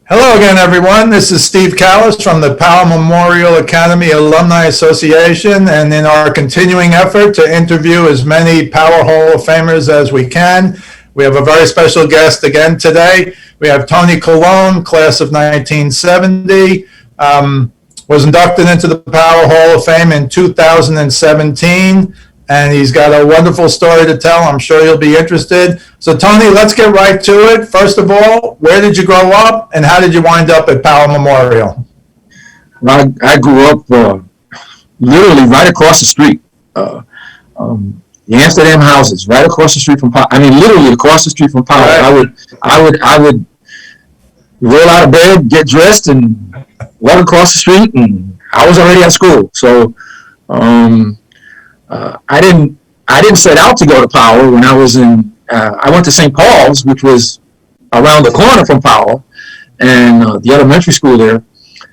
Hello again, everyone. This is Steve Callis from the Powell Memorial Academy Alumni Association, and in our continuing effort to interview as many Powell Hall of Famers as we can, we have a very special guest again today. We have Tony Colon, class of 1970, was inducted into the Powell Hall of Fame in 2017. And he's got a wonderful story to tell. I'm sure you'll be interested. So, Tony, let's get right to it. First of all, where did you grow up, and how did you wind up at Powell Memorial? Well, I grew up literally right across the street. The Amsterdam houses, right across the street from Powell. I mean, literally across the street from Powell. Right. I would roll out of bed, get dressed, and walk across the street, and I was already at school. So, I didn't set out to go to Powell when I was in. I went to St. Paul's, which was around the corner from Powell, and the elementary school there.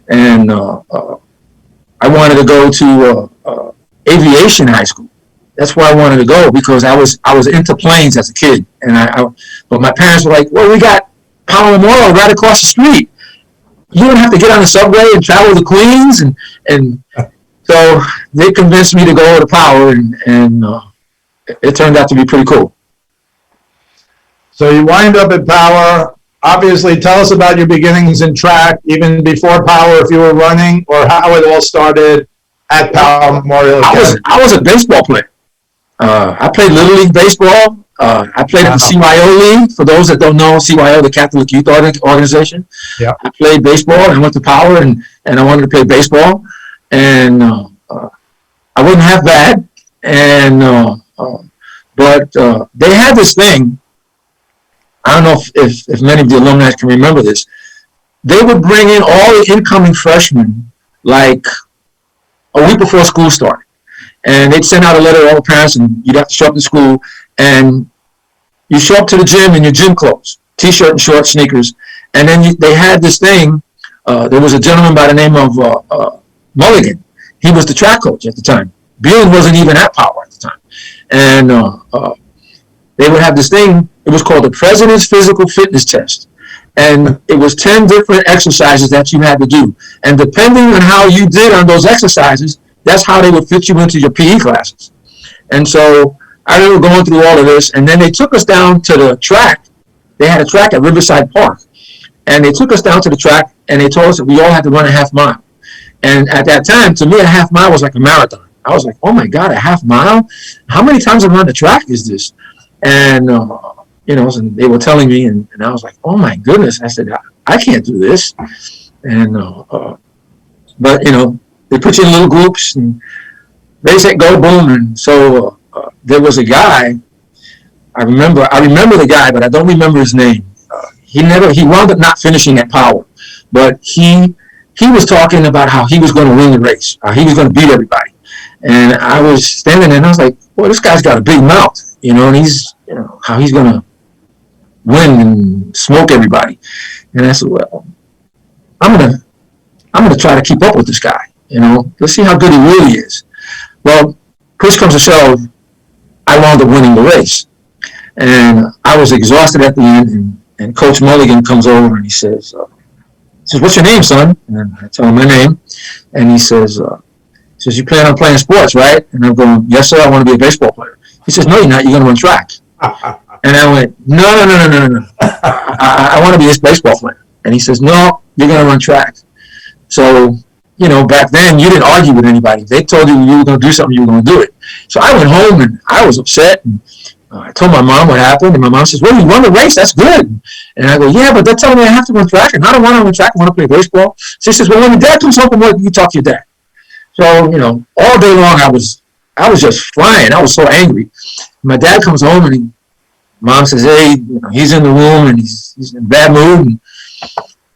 And I wanted to go to aviation high school. That's where I wanted to go because I was into planes as a kid. And but my parents were like, "Well, we got Powell Memorial right across the street. You don't have to get on the subway and travel to Queens." And so they convinced me to go to Powell, and it turned out to be pretty cool. So you wind up at Powell. Obviously, tell us about your beginnings in track, even before Powell, if you were running, or how it all started at Powell Memorial. I was a baseball player. I played Little League baseball. I played in the CYO League. For those that don't know, CYO, the Catholic Youth Organization. Yeah. I played baseball and went to Powell, and I wanted to play baseball. And I wasn't half bad, and but they had this thing. I don't know if many of the alumni can remember this. They would bring in all the incoming freshmen like a week before school started, and they'd send out a letter to all the parents, and you'd have to show up to school, and you show up to the gym in your gym clothes, t-shirt and shorts, sneakers, and then they had this thing. There was a gentleman by the name of Mulligan. He was the track coach at the time. Beal wasn't even at Powell at the time. And they would have this thing, it was called the President's Physical Fitness Test. And it was 10 different exercises that you had to do. And depending on how you did on those exercises, that's how they would fit you into your PE classes. And so I remember going through all of this, and then they took us down to the track. They had a track at Riverside Park. And they took us down to the track, and they told us that we all had to run a half mile. And at that time, to me, a half mile was like a marathon. I was like, oh, my God, a half mile? How many times around the track is this? And, and they were telling me, and I was like, oh, my goodness. I said, I can't do this. And but, they put you in little groups, and they said, go, boom. And so there was a guy. I remember the guy, but I don't remember his name. He wound up not finishing at Powell, but he was talking about how he was going to win the race, how he was going to beat everybody. And I was standing there, and I was like, well, this guy's got a big mouth, and he's, how he's going to win and smoke everybody. And I said, well, I'm going to try to keep up with this guy, let's see how good he really is. Well, push comes to shove, I wound up winning the race. And I was exhausted at the end, and Coach Mulligan comes over, and he says, what's your name, son? And I tell him my name. And he says, you plan on playing sports, right? And I'm going, yes, sir, I want to be a baseball player. He says, no, you're not. You're going to run track. And I went, no. I want to be this baseball player. And he says, no, you're going to run track. So, back then, you didn't argue with anybody. They told you you were going to do something, you were going to do it. So I went home, and I was upset. And I told my mom what happened, and my mom says, well, you won the race, that's good. And I go, yeah, but they're telling me I have to run track, and I don't want to run track, I want to play baseball. She says, well, when your dad comes home from work, you talk to your dad. So, all day long, I was just flying. I was so angry. My dad comes home, and mom says, hey, he's in the room, and he's in a bad mood. And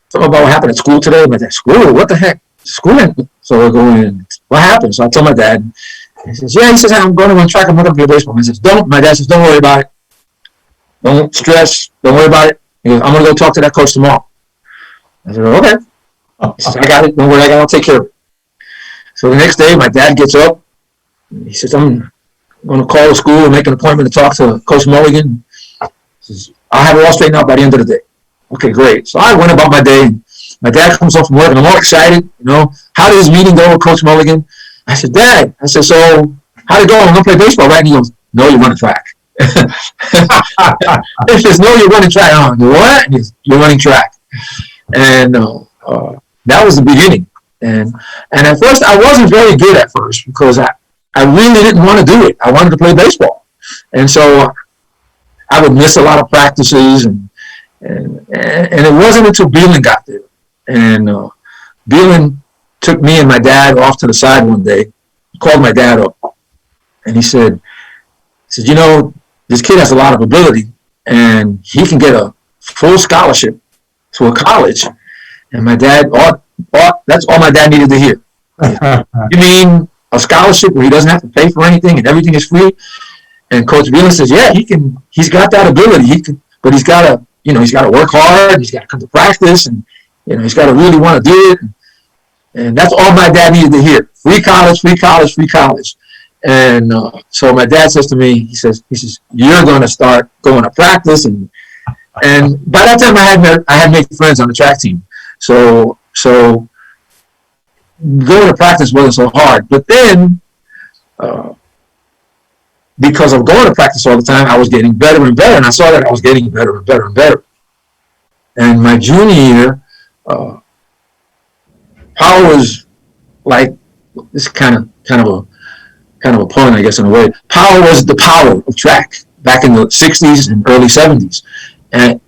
something about what happened at school today. My dad, school? What the heck? School? So we're going, what happened? So I told my dad. He says, yeah, I'm going to run track. I'm not going to play baseball. My dad says, don't worry about it. Don't stress. Don't worry about it. He goes, I'm going to go talk to that coach tomorrow. I said, okay. He says, I got it. Don't worry, I'll take care of it. So the next day, my dad gets up. He says, I'm going to call the school and make an appointment to talk to Coach Mulligan. He says, I'll have it all straightened out by the end of the day. Okay, great. So I went about my day. My dad comes home from work, and I'm all excited. How did his meeting go with Coach Mulligan? I said, Dad, so how'd it go? I'm going to play baseball, right? And he goes, no, you're running track. He says, no, you're running track. I'm like, what? And he goes, you're running track. And that was the beginning. And at first, I wasn't very good at first because I really didn't want to do it. I wanted to play baseball. And so I would miss a lot of practices, and it wasn't until Beelan got there. And Beelan took me and my dad off to the side one day, called my dad up, and he said, this kid has a lot of ability, and he can get a full scholarship to a college. And my dad, that's all my dad needed to hear. You mean a scholarship where he doesn't have to pay for anything and everything is free? And Coach Beelan says, yeah, he's got that ability. But he's got to work hard. He's got to come to practice, and he's got to really want to do it. And that's all my dad needed to hear: free college, free college, free college. And so my dad says to me, he says, you're going to start going to practice, and by that time I had made friends on the track team. So going to practice wasn't so hard. But then, because of going to practice all the time, I was getting better and better, and I saw that I was getting better and better and better. And my junior year, Powell was like, this kind of a pun, I guess, in a way. Powell was the power of track back in the 60s and early 70s. And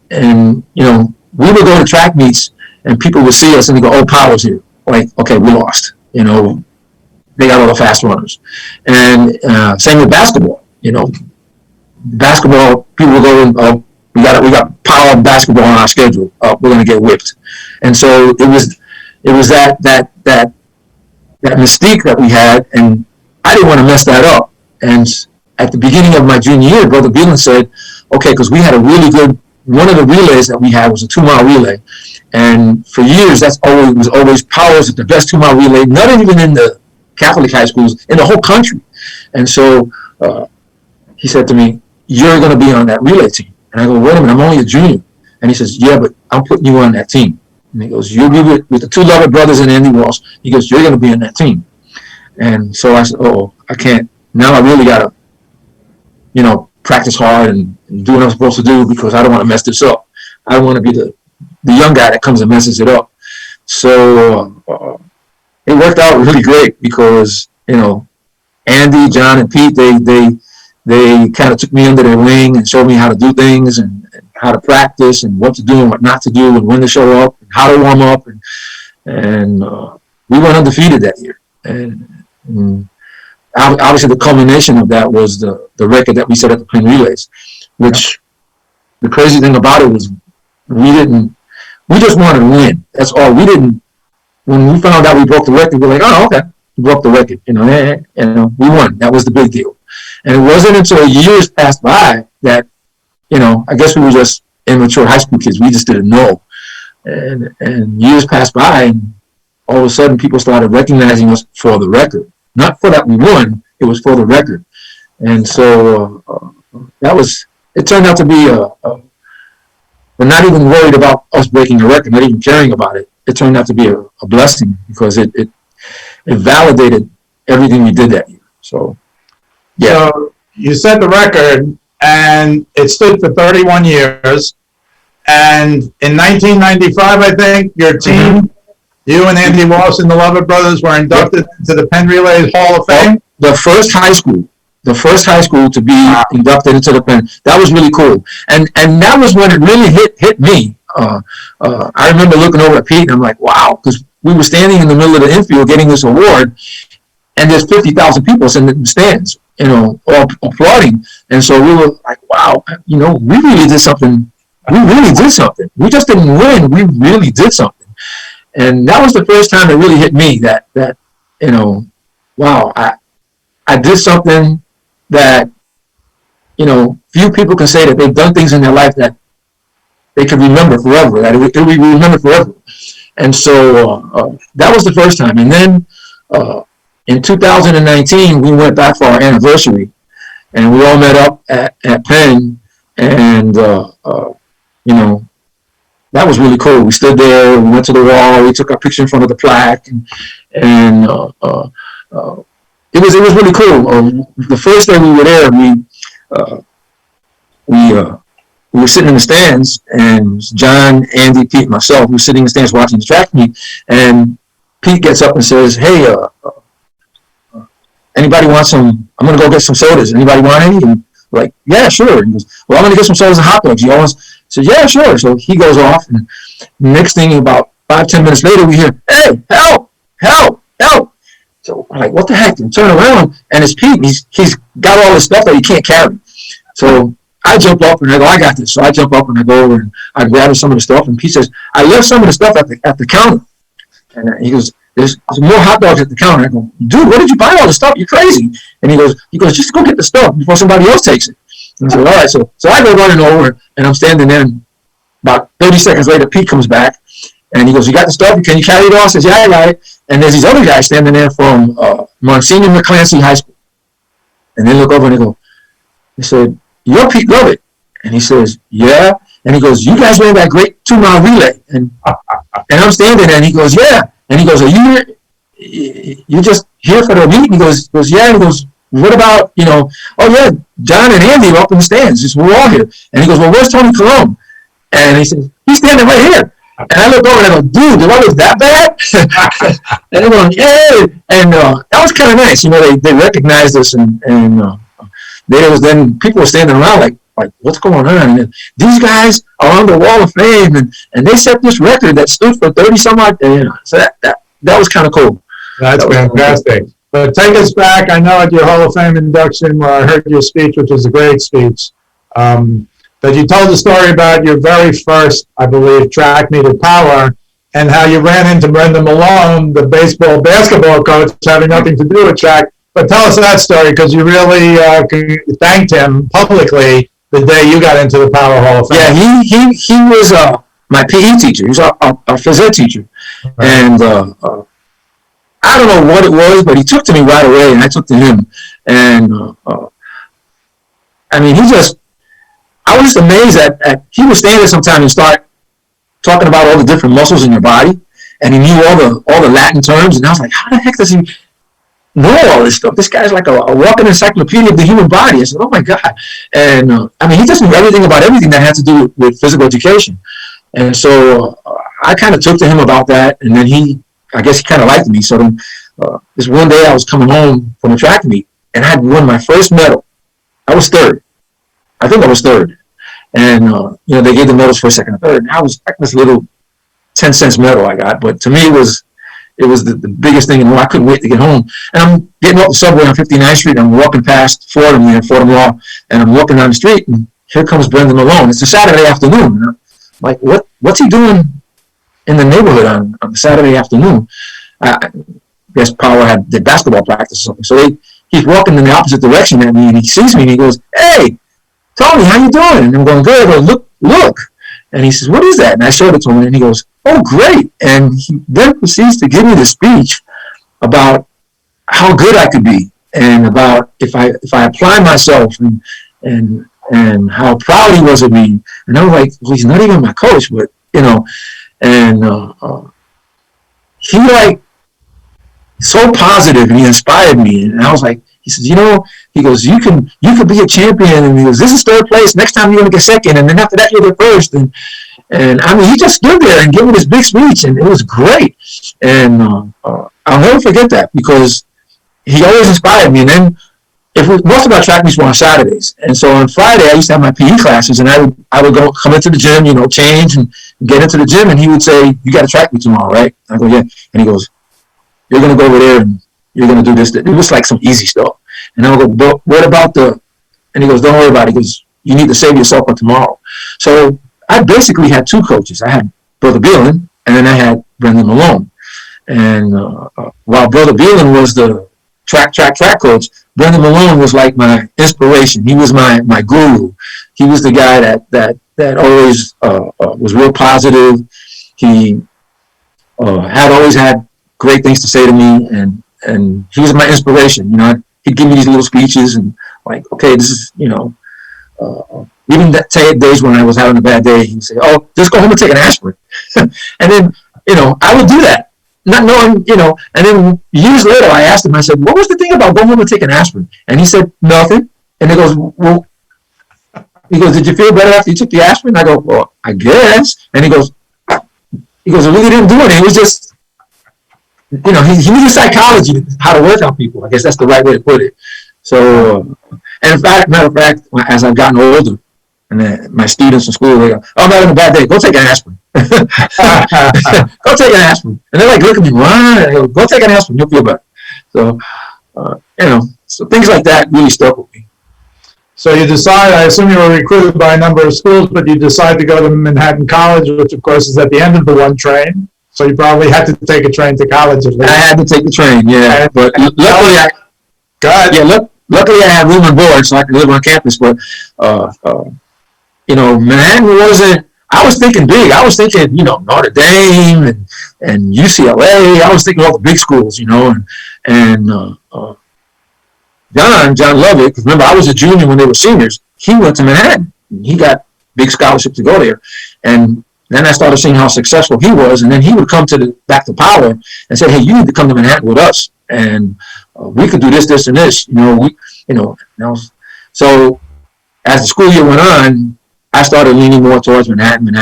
we would go to track meets, and people would see us and they go, oh, Powell's here. Like, okay, we lost. They got all the fast runners. And same with basketball. Basketball, people will go, we got Power and basketball on our schedule. We're going to get whipped. And so it was that mystique that we had, and I didn't want to mess that up. And at the beginning of my junior year, Brother Beelan said, okay, because we had a really good, one of the relays that we had was a 2-mile relay. And for years, was always Powers at the best 2-mile relay, not even in the Catholic high schools, in the whole country. And so he said to me, you're going to be on that relay team. And I go, wait a minute, I'm only a junior. And he says, yeah, but I'm putting you on that team. And he goes, you'll be with the two Lovett brothers and Andy Walsh. He goes, you're going to be on that team. And so I said, oh, I can't. Now I really got to, practice hard and do what I'm supposed to do, because I don't want to mess this up. I don't want to be the young guy that comes and messes it up. So it worked out really great because, Andy, John, and Pete, they kind of took me under their wing and showed me how to do things and how to practice and what to do and what not to do and when to show up and how to warm up. And we went undefeated that year. And obviously the culmination of that was the record that we set at the Penn Relays, which the crazy thing about it was we just wanted to win. That's all. When we found out we broke the record, we were like, oh, okay, we broke the record. We won. That was the big deal. And it wasn't until years passed by that, I guess we were just immature high school kids. We just didn't know. And years passed by, and all of a sudden people started recognizing us for the record. Not for that we won, it was for the record. And so it turned out to be we're not even worried about us breaking a record, not even caring about it. It turned out to be a blessing because it validated everything we did that year. So, yeah. So you set the record, and it stood for 31 years. And in 1995, I think, your team, you and Andy Walsh and the Lovett brothers were inducted into the Penn Relay Hall of Fame. The first high school to be inducted into the Penn. That was really cool. And that was when it really hit me. I remember looking over at Pete, and I'm like, wow, because we were standing in the middle of the infield getting this award, and there's 50,000 people in the stands, all applauding. And so we were like, wow, we really did something. We really did something. We just didn't win. We really did something. And that was the first time it really hit me that wow, I did something that, few people can say that they've done things in their life that they can remember forever, that it will be remembered forever. And so that was the first time. And then in 2019, we went back for our anniversary, and we all met up at Penn, and, that was really cool. We stood there, we went to the wall, we took our picture in front of the plaque, and it was really cool. The first day we were there, we were sitting in the stands, and John, Andy, Pete, and myself, we were sitting in the stands watching the track meet, and Pete gets up and says, "Hey, anybody want some? I'm going to go get some sodas. Anybody want any?" And we're like, "Yeah, sure." And he goes, "Well, I'm going to get some sodas and hot dogs. You always said, yeah, sure." So he goes off, and next thing, about 5-10 minutes later, we hear, "Hey, help, help, help." So I'm like, what the heck? And turn around, and it's Pete. He's got all this stuff that he can't carry. So I jump up, and I go, "I got this." So I jump up, and I go over, and I grab some of the stuff, and Pete says, "I left some of the stuff at the counter." And he goes, there's more hot dogs at the counter. I go, "Dude, where did you buy all the stuff? You're crazy." And he goes, "Just go get the stuff before somebody else takes it." And I said, "All right." So I go running over, and I'm standing there, and about 30 seconds later, Pete comes back, and he goes, "You got the stuff? Can you carry it all?" I says, "Yeah, I got it." And there's these other guys standing there from Monsignor McClancy High School. And they look over, and they said, "You're Pete Lovett?" And he says, "Yeah." And he goes, "You guys ran that great 2-mile relay." And I'm standing there, and he goes, "Yeah." And he goes, "Are you just here for the meet?" And he goes, "Yeah." And he goes, "What about, oh yeah, John and Andy are up in the stands. We're all here." And he goes, "Well, where's Tony Colon?" And he says, "He's standing right here." And I look over and I go, "Dude, do I look that bad?" And they're going, "Yeah." And that was kind of nice. They recognized us, and there was then people were standing around like, "What's going on?" And these guys are on the Wall of Fame, and they set this record that stood for 30 some odd. So that was kind of cool. That's fantastic. But take us back. I know at your Hall of Fame induction where I heard your speech, which was a great speech, that you told the story about your very first, I believe, track meet at Power, and how you ran into Brendan Malone, the basketball coach, having nothing to do with track. But tell us that story, because you really thanked him publicly the day you got into the Power Hall of Fame. Yeah, he was my PE teacher. He was our phys ed teacher. Right. And I don't know what it was, but he took to me right away, and I took to him. And I mean, I was just amazed at he would stand there sometime and start talking about all the different muscles in your body, and he knew all the Latin terms, and I was like, how the heck does he know all this stuff? This guy's like a walking encyclopedia of the human body. I said, oh my God. And I mean, he just knew everything about everything that had to do with physical education. And so I kind of took to him about that, and then I guess he kind of liked me. So then this one day I was coming home from a track meet, and I had won my first medal. I was third. I think I was third. And, they gave the medals for second and third. And I was like this little 10-cent medal I got. But to me, it was the biggest thing in the world. I couldn't wait to get home. And I'm getting off the subway on 59th Street. And I'm walking past Fordham Law, and I'm walking down the street, and here comes Brendan Malone. It's a Saturday afternoon. And I'm like, what's he doing in the neighborhood on a Saturday afternoon? I guess Power had their basketball practice or something. So he's walking in the opposite direction at me, and he sees me, and he goes, "Hey, Tony, how you doing?" And I'm going, "Good." I go, look. And he says, "What is that?" And I showed it to him, and he goes, "Oh, great." And he then proceeds to give me the speech about how good I could be, and about if I apply myself, and how proud he was of me. And I was like, well, he's not even my coach, but, and he like so positive, and he inspired me. And I was like, he says, he goes, you could be a champion. And he goes, this is third place. Next time you're going to get second. And then after that, you're the first. And I mean, he just stood there and gave me this big speech, and it was great. And I'll never forget that, because he always inspired me. And then most of our track meets were on Saturdays. And so on Friday, I used to have my PE classes, and I would come into the gym, change and get into the gym. And he would say, "You got a track meet tomorrow, right?" I go, "Yeah." And he goes, "You're going to go over there and you're going to do this." It was like some easy stuff. And I would go, "But what about and he goes, "Don't worry about it." He goes, "You need to save yourself for tomorrow." So I basically had two coaches. I had Brother Beelan, and then I had Brendan Malone. And while Brother Beelan was the track coach, Brendan Malone was like my inspiration. He was my guru. He was the guy that always was real positive. He had always had great things to say to me, and he was my inspiration. He'd give me these little speeches, and like, okay, this is, Even that days when I was having a bad day, he'd say, "Oh, just go home and take an aspirin." And then, I would do that, not knowing, and then years later, I asked him, I said, "What was the thing about going home and taking aspirin?" And he said, "Nothing." And he goes, "Well," "Did you feel better after you took the aspirin?" I go, "Well, I guess." And he goes, "It really didn't do anything. It was just, he knew psychology, how to work on people. I guess that's the right way to put it." So, and in fact, matter of fact, as I've gotten older, and then my students in school, they go, "Oh, I'm having a bad day. Go take an aspirin." Go take an aspirin. And they're like, look at me, why? I go, "Go take an aspirin. You'll feel better." So, so things like that really stuck with me. So you decide, I assume you were recruited by a number of schools, but you decide to go to Manhattan College, which of course is at the end of the one train. So you probably had to take a train to college. I had to take the train, yeah. But luckily, luckily I had room and board, so I could live on campus. But Manhattan wasn't. I was thinking big. I was thinking, Notre Dame and UCLA. I was thinking all the big schools, and John loved it, because remember, I was a junior when they were seniors. He went to Manhattan. He got big scholarships to go there. And then I started seeing how successful he was, and then he would come back to Power and say, "Hey, you need to come to Manhattan with us, and we could do this, this, and this." So as the school year went on, I started leaning more towards Manhattan, and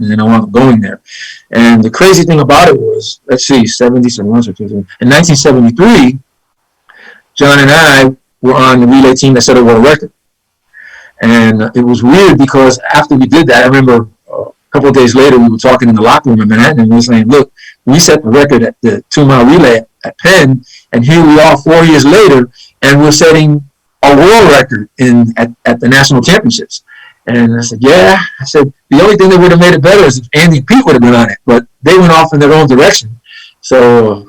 then I wound up going there. And the crazy thing about it was, let's see, in 1973, John and I were on the relay team that set a world record. And it was weird, because after we did that, I remember a couple of days later, we were talking in the locker room in Manhattan, and we were saying, "Look, we set the record at the 2-mile relay at Penn, and here we are 4 years later, and we're setting a world record at the national championships." And I said, "Yeah." I said, "The only thing that would have made it better is if Andy and Pete would have been on it, but they went off in their own direction." So,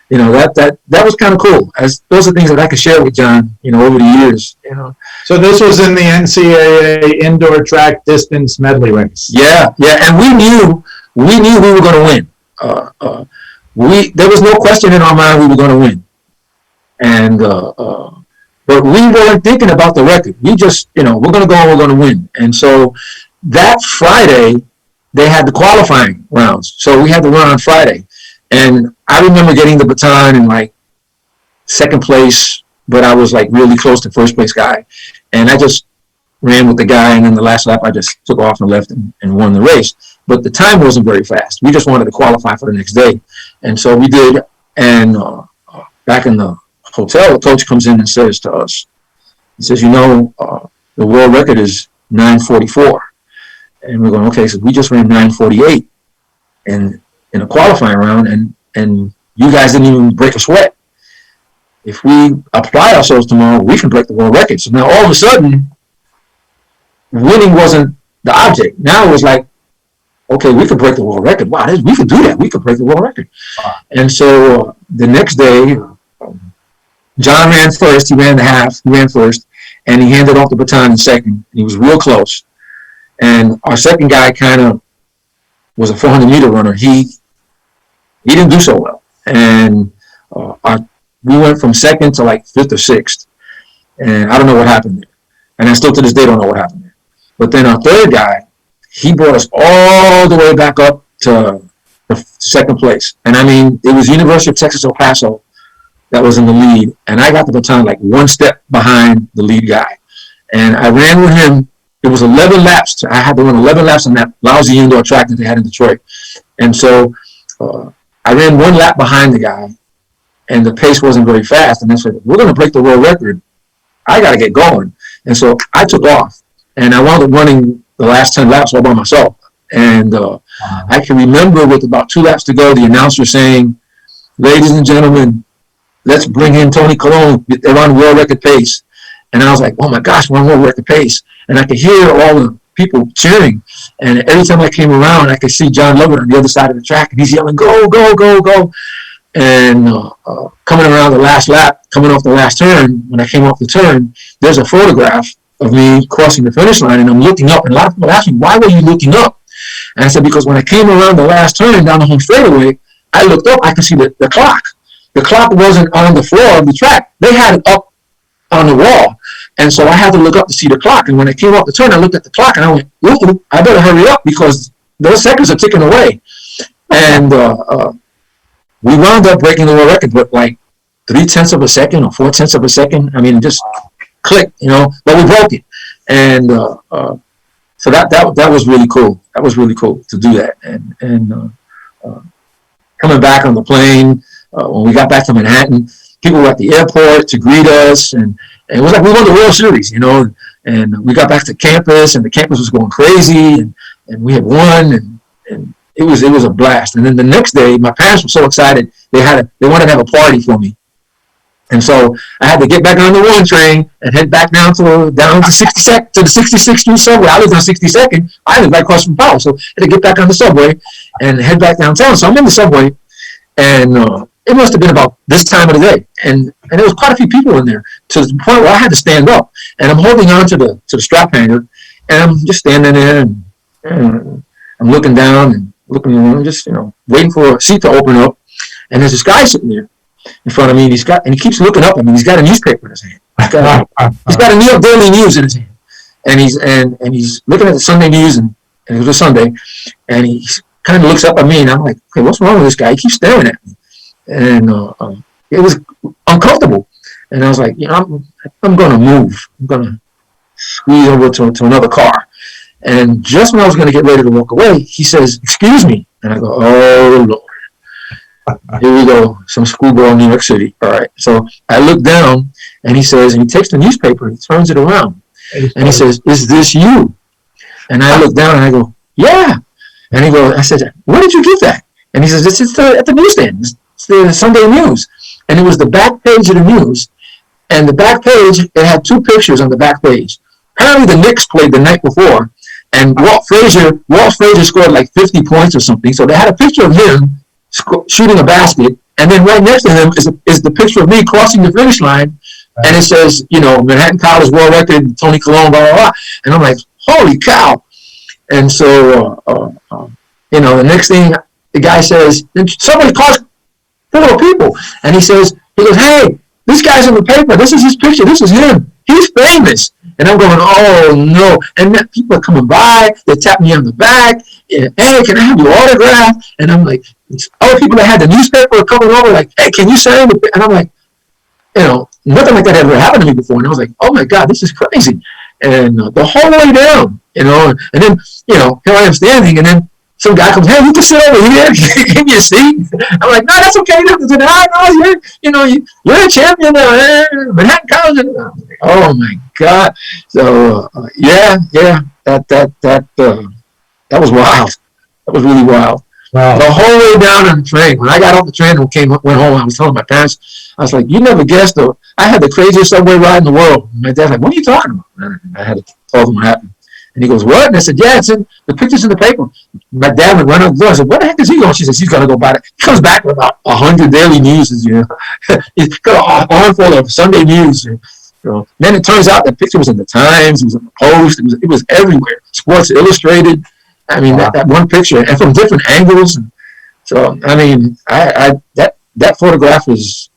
that was kind of cool. Those are things that I could share with John, over the years. So this was in the NCAA indoor track distance medley race. Yeah, and we knew we were going to win. There was no question in our mind we were going to win, and but we weren't thinking about the record. We just, we're going to go and we're going to win. And so that Friday, they had the qualifying rounds, so we had to run on Friday. And I remember getting the baton in like second place, but I was like really close to first place guy. And I just ran with the guy, and then the last lap I just took off and left and won the race. But the time wasn't very fast. We just wanted to qualify for the next day. And so we did. And back in the hotel, the coach comes in and says to us, he says, the world record is 9:44. And we're going, okay, so we just ran 9:48. And in a qualifying round, and you guys didn't even break a sweat. If we apply ourselves tomorrow, we can break the world record. So now all of a sudden, winning wasn't the object. Now it was like, okay, we could break the world record. Wow, we could do that. We could break the world record. And so the next day, John ran first. He ran the half. He ran first, and he handed off the baton in second. He was real close. And our second guy kind of was a 400-meter runner. He didn't do so well, and we went from second to like fifth or sixth, and I don't know what happened there, and I still to this day don't know what happened there. But then our third guy, he brought us all the way back up to the second place, and I mean, it was University of Texas El Paso that was in the lead, and I got the baton like one step behind the lead guy, and I ran with him. It was 11 laps. I had to run 11 laps on that lousy indoor track that they had in Detroit, and so I ran one lap behind the guy, and the pace wasn't very fast. And I said, "We're going to break the world record. I got to get going." And so I took off, and I wound up running the last 10 laps all by myself. And I can remember with about 2 laps to go, the announcer saying, "Ladies and gentlemen, let's bring in Tony Colon. They're on world record pace." And I was like, "Oh my gosh, we're on world record pace." And I could hear all the people cheering. And every time I came around, I could see John Lovett on the other side of the track, and he's yelling, "Go, go, go, go." And coming around the last lap, coming off the last turn, when I came off the turn, there's a photograph of me crossing the finish line, and I'm looking up. And a lot of people ask me, "Why were you looking up?" And I said, "Because when I came around the last turn down the home straightaway, I looked up, I could see the clock. The clock wasn't on the floor of the track. They had it up on the wall. And so I had to look up to see the clock. And when I came off the turn, I looked at the clock and I went, ooh, I better hurry up because those seconds are ticking away. And we wound up breaking the world record, but like 0.3 of a second or 0.4 of a second. I mean, just clicked, but we broke it. And so that was really cool. That was really cool to do that. And coming back on the plane, when we got back to Manhattan, people were at the airport to greet us, and it was like we won the World Series, and we got back to campus, and the campus was going crazy, and we had won, and it was a blast. And then the next day, my parents were so excited, they wanted to have a party for me. And so I had to get back on the 1 train and head back down to the 66th Street subway. I lived on 62nd. I lived right across from Powell, so I had to get back on the subway and head back downtown. So I'm in the subway, and it must have been about this time of the day, and there was quite a few people in there to the point where I had to stand up, and I'm holding on to the strap hanger, and I'm just standing there, and I'm looking down and looking around, just waiting for a seat to open up, and there's this guy sitting there in front of me, and he keeps looking up at me. He's got a newspaper in his hand. He's got a New York Daily News in his hand, and he's looking at the Sunday News, and it was a Sunday, and he kind of looks up at me, and I'm like, okay, what's wrong with this guy? He keeps staring at me, and it was uncomfortable, and I was like, I'm going to move. I'm going to squeeze over to another car, and just when I was going to get ready to walk away, he says, "Excuse me," and I go, "Oh Lord. Here we go, some schoolgirl in New York City." All right. So I look down, and he says, and he takes the newspaper, and he turns it around, and he says, "Is this you?" And I look down, and I go, "Yeah." And he goes, I said, "Where did you get that?" And he says, "It's at the newsstand. It's the Sunday News." And it was the back page of the news, and the back page, it had 2 pictures on the back page. Apparently the Knicks played the night before, and Walt Frazier scored like 50 points or something. So they had a picture of him shooting a basket, and then right next to him is the picture of me crossing the finish line, and it says, Manhattan College World Record, Tony Colon, blah, blah, blah. And I'm like, holy cow. And so, the next thing the guy says, somebody calls 4 people, and he goes, "Hey, this guy's in the paper. This is his picture. This is him. He's famous." And I'm going, oh no. And then people are coming by, they tap me on the back, "Hey, can I have your autograph?" And I'm like, other people that had the newspaper are coming over, like, "Hey, can you sign the?" And I'm like, nothing like that ever happened to me before. And I was like, oh my God, this is crazy. And the whole way down, and then, here I am standing, and then some guy comes, "Hey, you can sit over here, give me a seat." I'm like, "No, that's okay. You're a champion, Manhattan College." Oh my God! So that was wild. That was really wild. Wow. The whole way down on the train. When I got off the train and went home, I was telling my parents, I was like, "You never guessed, though. I had the craziest subway ride in the world." My dad's like, "What are you talking about?" And I had to tell him what happened. And he goes, "What?" And I said, "Yeah, the picture's in the paper." My dad would run out the door. I said, "What the heck is he going?" She said, "He's going to go buy it." He comes back with about 100 daily news. He's got a armful of Sunday news. Then it turns out that picture was in the Times. It was in the Post. It was everywhere. Sports Illustrated. I mean, that one picture, and from different angles. So, I mean, that photograph is.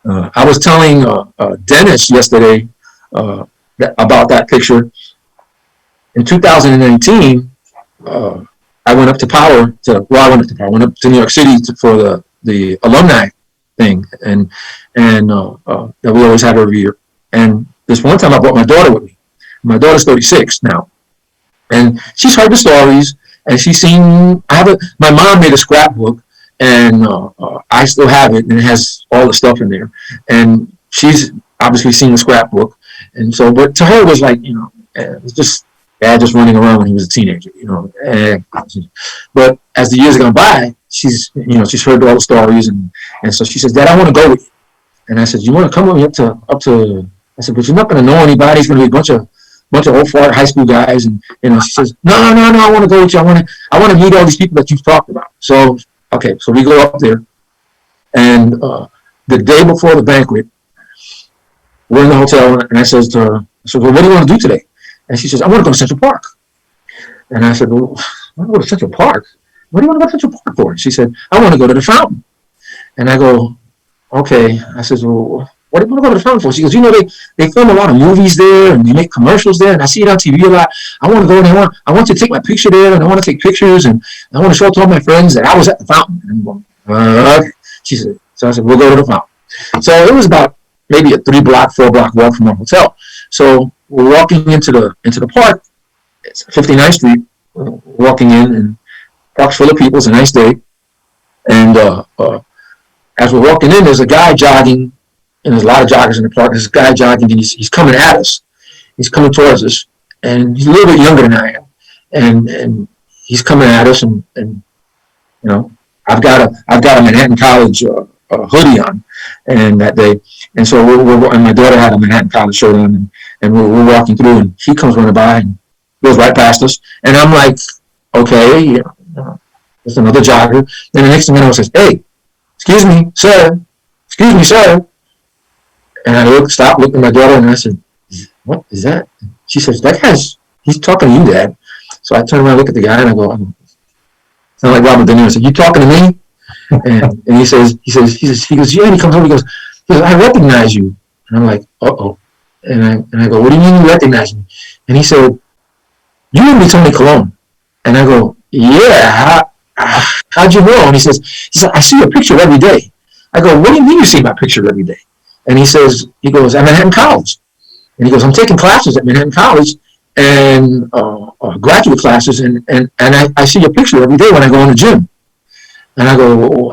I was telling Dennis yesterday about that picture. In 2019, I went up to I went up to New York City for the alumni thing, and that we always have every year. And this one time I brought my daughter with me. My daughter's 36 now, and she's heard the stories, and she's seen. My mom made a scrapbook, and I still have it, and it has all the stuff in there. And she's obviously seen the scrapbook, and so, but to her it was like, it was just Dad just running around when he was a teenager, But as the years have gone by, she's heard all the stories, and so she says, "Dad, I want to go with you." And I said, "You want to come with me up to?" I said, "But you're not going to know anybody. It's going to be a bunch of old fart high school guys." And she says, "No, I want to go with you. I want to meet all these people that you've talked about." So okay, so we go up there, and the day before the banquet, we're in the hotel, and I says to her, "Well, what do you want to do today?" And she says, "I want to go to Central Park." And I said, "Well, I want to go to Central Park? What do you want to go to Central Park for?" And she said, "I want to go to the fountain." And I go, "Okay." I said, "Well, what do you want to go to the fountain for? She goes, they film a lot of movies there and they make commercials there, and I see it on TV a lot. I want to go and I want to take my picture there, and I want to take pictures, and I want to show it to all my friends that I was at the fountain. And I'm going, okay. She said, so I said, we'll go to the fountain. So it was about maybe a 4 block walk from our hotel. So we're walking into the park. It's 59th Street. Walking in, and park's full of people. It's a nice day. And as we're walking in, there's a guy jogging, and there's a lot of joggers in the park. There's a guy jogging, and he's coming at us. He's coming towards us, and he's a little bit younger than I am. And he's coming at us, and I've got a Manhattan College hoodie on, and that day, and so and my daughter had a Manhattan College shirt on, and we're walking through, and he comes running by and goes right past us, and I'm like, okay, there's another jogger. Then the next thing I know, says, "Hey, excuse me, sir," and I stopped, looked at my daughter, and I said, "What is that?" She says, he's talking to you, Dad. So I turn around, look at the guy, and I go, sound like Robert De Niro. I said, "You talking to me?" And he goes, yeah. And he comes over, he goes, "I recognize you." And I'm like, uh-oh. And I go, "What do you mean you recognize me?" And he said, "You and me, Tony Colon." And I go, "Yeah, how'd you know?" And he said, "I see your picture every day." I go, "What do you mean you see my picture every day?" And he goes, "At Manhattan College." And he goes, "I'm taking classes at Manhattan College, and graduate classes, and I see your picture every day when I go in the gym." And I go, well,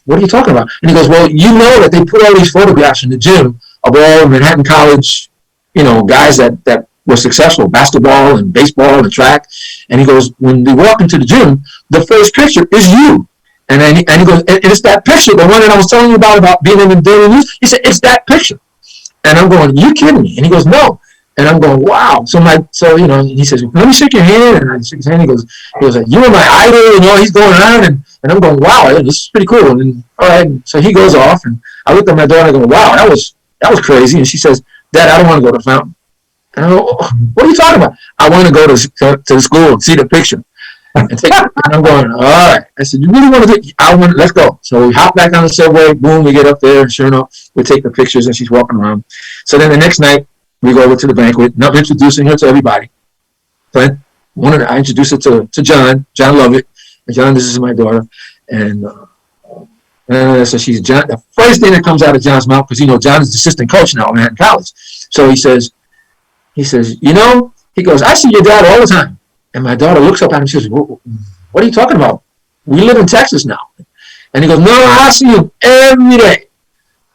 "What are you talking about?" And he goes, "Well, you know that they put all these photographs in the gym of all Manhattan College, guys that were successful, basketball and baseball and track." And he goes, "When they walk into the gym, the first picture is you." And he goes, "And it's that picture, the one that I was telling you about being in the Daily News." He said, "It's that picture." And I'm going, "You kidding me?" And he goes, "No." And I'm going, "Wow." So he says, "Let me shake your hand." And I shake his hand. He goes, "You are my idol." He's going on, and I'm going, "Wow, this is pretty cool." And then, all right. So he goes off, and I looked at my daughter and I go, "Wow, that was crazy." And she says, "Dad, I don't want to go to the fountain." And I go, "What are you talking about?" "I want to go to the school and see the picture." And I'm going, "All right." I said, "You really want to do it? Let's go." So we hop back on the subway. Boom, we get up there. And sure enough, we take the pictures, and she's walking around. So then the next night, we go over to the banquet. Now I'm introducing her to everybody. But I introduced her to John. John Lovett. And John, this is my daughter. And so she's John. The first thing that comes out of John's mouth, because John is the assistant coach now at Manhattan College. So he says, he goes, "I see your dad all the time." And my daughter looks up at him and says, "What are you talking about? We live in Texas now." And he goes, "No, I see him every day."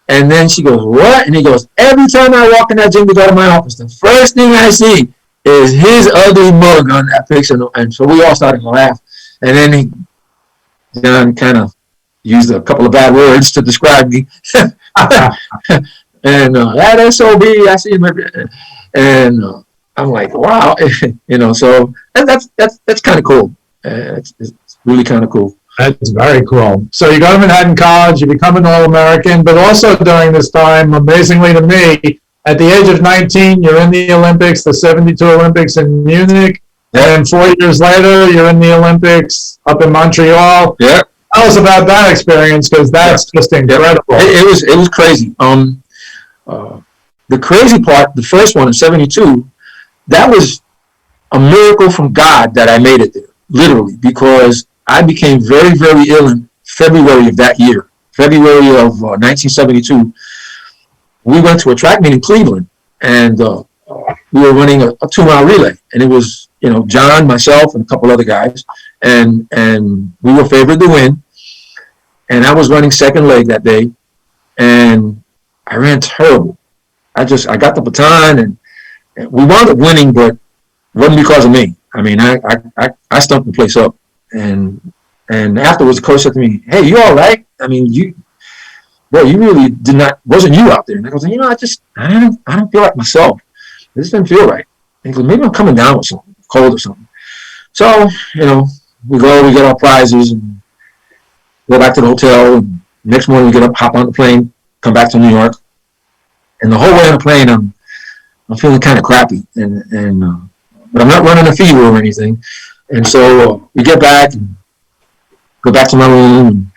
And then she goes, "What?" And he goes, "Every time I walk in that gym to go to my office, the first thing I see is his ugly mug on that picture." And so we all started to laugh. And then John kind of used a couple of bad words to describe me. And that SOB, I see him every day. And I'm like, wow. So that's kind of cool. It's really kind of cool. That's very cool. So you go to Manhattan College, you become an All-American, but also during this time, amazingly to me, at the age of 19, you're in the Olympics, the 72 Olympics in Munich, and 4 years later, you're in the Olympics up in Montreal. Yeah. Tell us about that experience, because that's just incredible. It was crazy. The crazy part, the first one in 72, that was a miracle from God that I made it there, literally, because I became very, very ill in February of that year, February of 1972. We went to a track meet in Cleveland, and we were running a 2-mile relay. And it was, John, myself, and a couple other guys, and we were favored to win. And I was running second leg that day, and I ran terrible. I got the baton, and we wound up winning, but it wasn't because of me. I mean, I stumped the place up. And afterwards, the coach said to me, "Hey, you all right? I mean, you really wasn't you out there?" And I goes, I don't feel like myself. This didn't feel right. And he goes, "Maybe I'm coming down with something, cold or something." So, we get our prizes and go back to the hotel. And next morning we get up, hop on the plane, come back to New York. And the whole way on the plane, I'm feeling kind of crappy. But I'm not running a fever or anything. And so we get back and go back to my room. And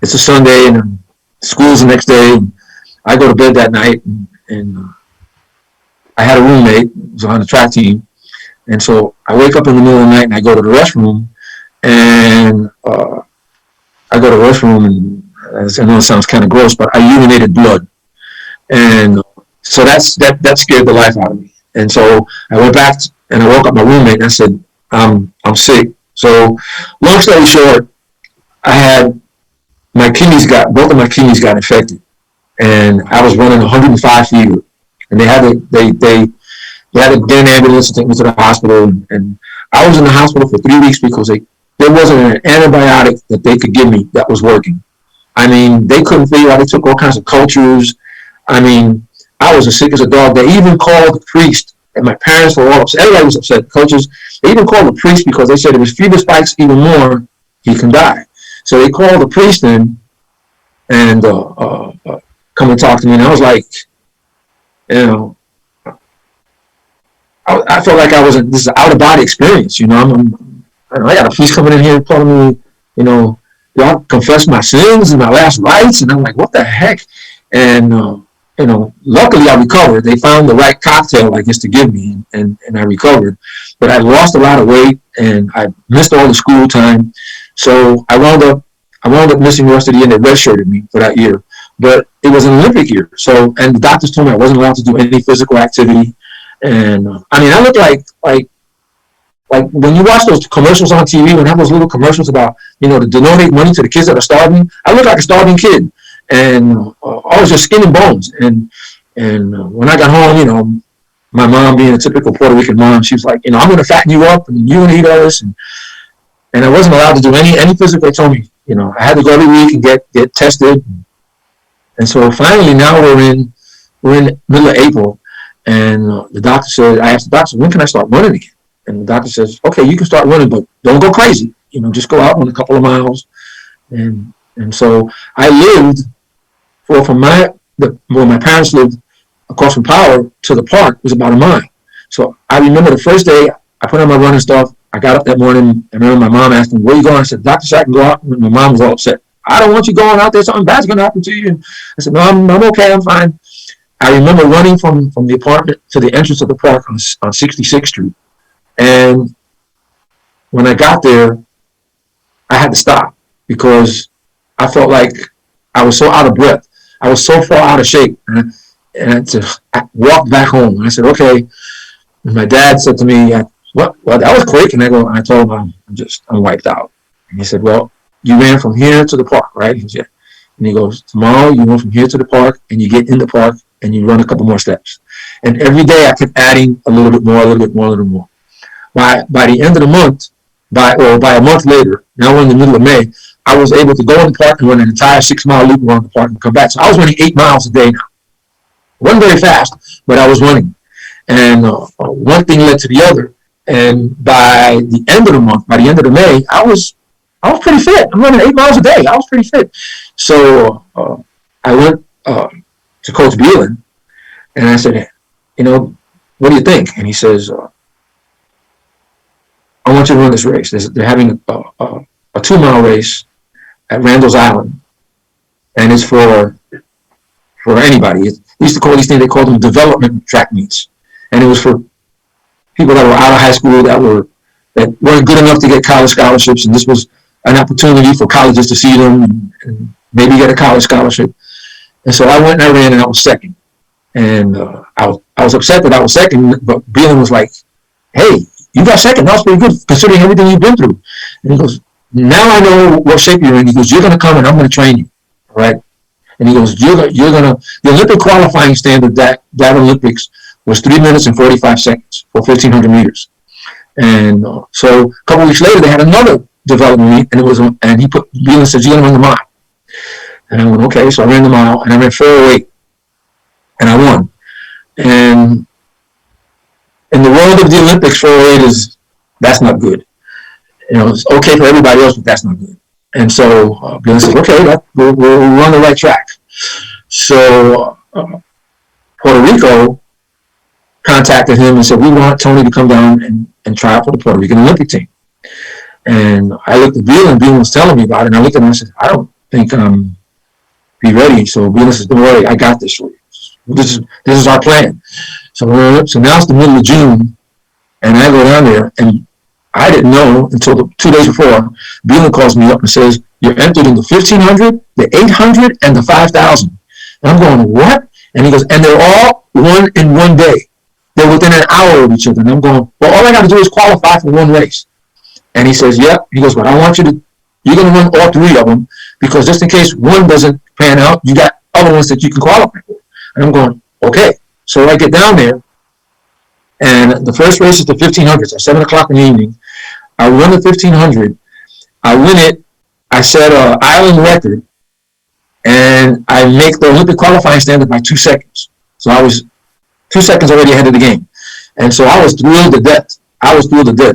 it's a Sunday, and school's the next day. And I go to bed that night, and I had a roommate who was on the track team. And so I wake up in the middle of the night and I go to the restroom, and and I know it sounds kind of gross, but I urinated blood. And so that scared the life out of me. And so I went back and I woke up my roommate and I said, I'm sick. So long story short, I had both of my kidneys got infected, and I was running 105 fever, and they had to get an ambulance to take me to the hospital, and I was in the hospital for 3 weeks because there wasn't an antibiotic that they could give me that was working. I mean, they couldn't figure out. They took all kinds of cultures. I mean, I was as sick as a dog. They even called the priest, and my parents were all upset. Everybody was upset. Coaches, they even called the priest because they said if his fever spikes even more, he can die. So they called the priest in and come and talk to me. And I was like, you know, I felt like this is an out-of-body experience. You know, I got a priest coming in here telling me, you know, y'all confess my sins and my last rites. And I'm like, what the heck? And, you know, luckily I recovered. They found the right cocktail, I guess, to give me, and I recovered. But I lost a lot of weight, and I missed all the school time. So I wound up missing the rest of the year, and they redshirted me for that year. But it was an Olympic year. So, and the doctors told me I wasn't allowed to do any physical activity. And I mean, I look like when you watch those commercials on TV, when they have those little commercials about, you know, to donate money to the kids that are starving, I look like a starving kid. And I was just skin and bones. And when I got home, you know, my mom, being a typical Puerto Rican mom, she was like, you know, I'm going to fatten you up, and you're going to eat all this. And I wasn't allowed to do any physical. They told me, you know, I had to go every week and get tested. And so finally, now we're in the middle of April, and the doctor said, I asked the doctor, when can I start running again? And the doctor says, okay, you can start running, but don't go crazy. You know, just go out on a couple of miles. And so I lived from where my parents lived across from Power to the park was about a mile. So I remember the first day I put on my running stuff. I got up that morning. I remember my mom asked me, where are you going? I said, doctor said I can go out. And my mom was all upset. I don't want you going out there. Something bad's going to happen to you. And I said, no, I'm okay. I'm fine. I remember running from the apartment to the entrance of the park on 66th Street. And when I got there, I had to stop because I felt like I was so out of breath. I was so far out of shape. And I walked back home. And I said, okay. And my dad said to me, well, that was quick. And I told him, I'm wiped out. And he said, well, you ran from here to the park, right? He said, and he goes, tomorrow you run from here to the park, and you get in the park and you run a couple more steps. And every day I kept adding a little bit more, a little bit more, a little more. By the end of the month, by a month later, now we're in the middle of May, I was able to go in the park and run an entire 6-mile loop around the park and come back. So I was running 8 miles a day now. Wasn't very fast, but I was running. And one thing led to the other. And by the end of the month, by the end of the May, I was pretty fit. I'm running 8 miles a day. I was pretty fit. So I went to Coach Beelan, and I said, you know, what do you think? And he says, I want you to run this race. They're having a 2-mile race at Randall's Island, and it's for anybody. They used to call these things, they called them development track meets, and it was for people that were out of high school that weren't good enough to get college scholarships, and this was an opportunity for colleges to see them and maybe get a college scholarship. And so I went and I ran, and I was second. And I was upset that I was second, but Beelan was like, hey, you got second. That was pretty good considering everything you've been through. And he goes, now I know what shape you're in. He goes, you're going to come and I'm going to train you. All right. And he goes, you're going to, the Olympic qualifying standard that Olympics was 3 minutes and 45 seconds for 1,500 meters. And so a couple weeks later, they had another development meet, and Beelan said, you're going to run the mile. And I went, okay. So I ran the mile, and I ran 4:08, and I won. And in the world of the Olympics, 4:08 that's not good. You know, it's okay for everybody else, but that's not good. And so Beelan said, okay, we'll run the right track. So Puerto Rico contacted him and said, we want Tony to come down and try out for the Puerto Rican Olympic team. And I looked at Beelan was telling me about it, and I looked at him and I said, I don't think I'm be ready. So Beelan says, don't worry, I got this for you. This is our plan. So now it's the middle of June, and I go down there, and I didn't know until 2 days before. Beelan calls me up and says, you're entered in the 1,500, the 800, and the 5,000. And I'm going, what? And he goes, and they're all one in one day. They're within an hour of each other. And I'm going, well, all I got to do is qualify for one race. And he says, yep. He goes, but I want you're going to run all three of them, because just in case one doesn't pan out, you got other ones that you can qualify for. And I'm going, okay. So I get down there, and the first race is the 1,500. It's at 7 o'clock in the evening. I run the 1,500. I win it. I set an island record, and I make the Olympic qualifying standard by 2 seconds. So I was 2 seconds already ahead of the game. And so I was thrilled to death. I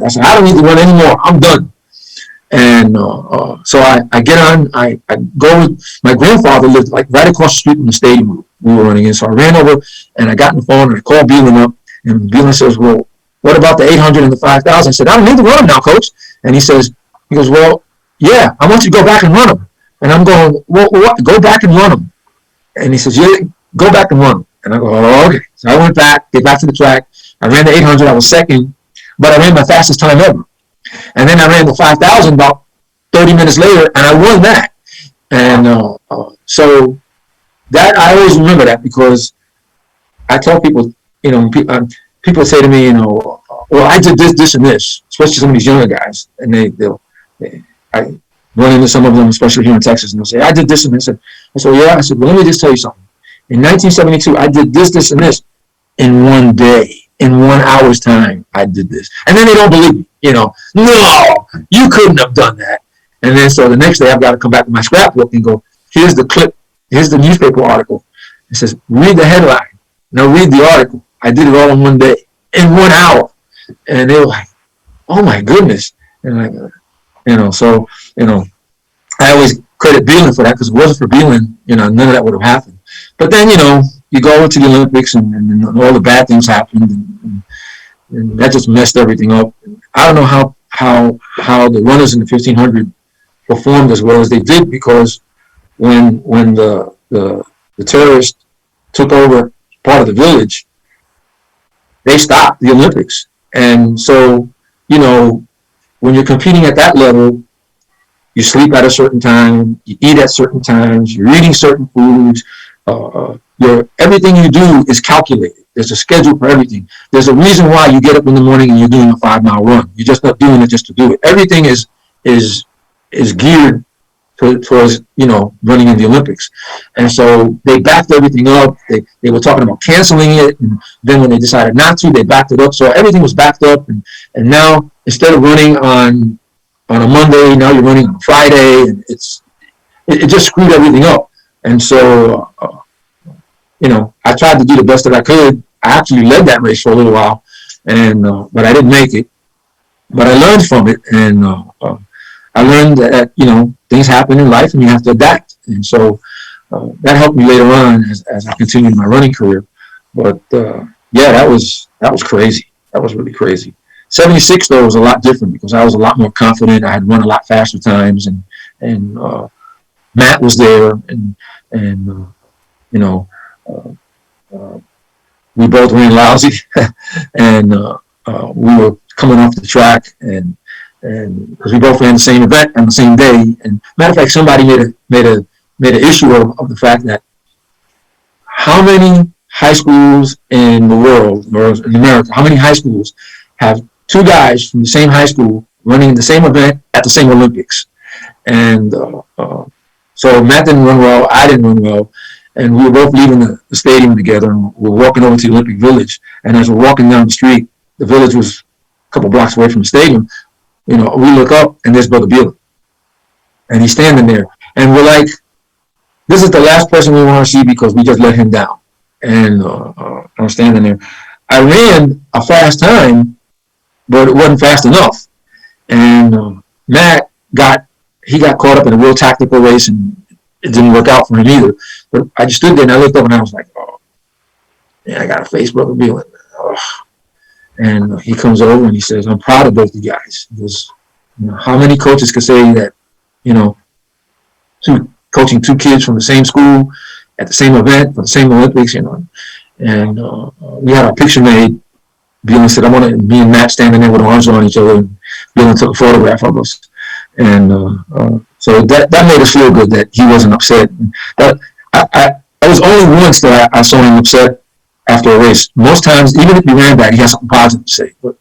said, I don't need to run anymore. I'm done. And so I get on. I go with my grandfather lived like right across the street from the stadium we were running in. So I ran over, and I got on the phone, and I called Beelan up. And Beelan says, well, what about the 800 and the 5,000? I said, I don't need to run them now, coach. And he goes, well, yeah, I want you to go back and run them. And I'm going, well, what? Go back and run them. And he says, yeah, go back and run them. And I go, oh, okay. So I went back, get back to the track. I ran the 800. I was second, but I ran my fastest time ever. And then I ran the 5,000 about 30 minutes later, and I won that. And so that, I always remember that, because I tell people, people say to me, well, I did this, and this, especially some of these younger guys, and I run into some of them, especially here in Texas, and they'll say, I did this and this. I said, yeah. I said, well, let me just tell you something. In 1972, I did this, and this in one day. In 1 hour's time, I did this. And then they don't believe me. No, you couldn't have done that. And then so the next day, I've got to come back to my scrapbook and go, here's the clip. Here's the newspaper article. It says, read the headline. Now read the article. I did it all in one day, in 1 hour. And they were like, oh, my goodness. And I always credit Beelan for that, because if it wasn't for Beelan, none of that would have happened. But then, you go into the Olympics, and all the bad things happened, and that just messed everything up. I don't know how the runners in the 1,500 performed as well as they did, because when the terrorists took over part of the village, they stopped the Olympics. And so, when you're competing at that level, you sleep at a certain time, you eat at certain times, you're eating certain foods. Everything you do is calculated. There's a schedule for everything. There's a reason why you get up in the morning and you're doing a 5-mile run. You're just not doing it just to do it. Everything is geared towards running in the Olympics. And so they backed everything up. They were talking about canceling it, and then when they decided not to, they backed it up. So everything was backed up, and now instead of running on a Monday, now you're running on a Friday, and it just screwed everything up. And so I tried to do the best that I could. I actually led that race for a little while, but I didn't make it. But I learned from it, and I learned that things happen in life, and you have to adapt. And so that helped me later on as I continued my running career. But that was crazy. That was really crazy. 76 though was a lot different, because I was a lot more confident. I had run a lot faster times, and Matt was there, and we both ran lousy, and we were coming off the track, and because we both ran the same event on the same day. And matter of fact, somebody made an issue of the fact that how many high schools in the world, or in America, how many high schools have two guys from the same high school running the same event at the same Olympics? And so Matt didn't run well, I didn't run well, and we were both leaving the stadium together, and we were walking over to the Olympic Village. And as we're walking down the street, the village was a couple blocks away from the stadium. We look up, and there's Brother Beelan, and he's standing there, and we're like, this is the last person we want to see, because we just let him down. And I'm standing there. I ran a fast time, but it wasn't fast enough. And Matt got caught up in a real tactical race, and it didn't work out for him either. But I just stood there, and I looked up, and I was like, oh, yeah, I got to face Brother Beelan. Oh. And he comes over, and he says, I'm proud of both you guys. He goes, how many coaches could say that, coaching 2 kids from the same school at the same event for the same Olympics, and we had our picture made. Bjorn said, me and Matt standing there with our arms around each other, and Bjorn took a photograph of us. And so that made us feel good that he wasn't upset. But I was only once that I saw him upset after a race. Most times, even if he ran back, he has something positive to say. But,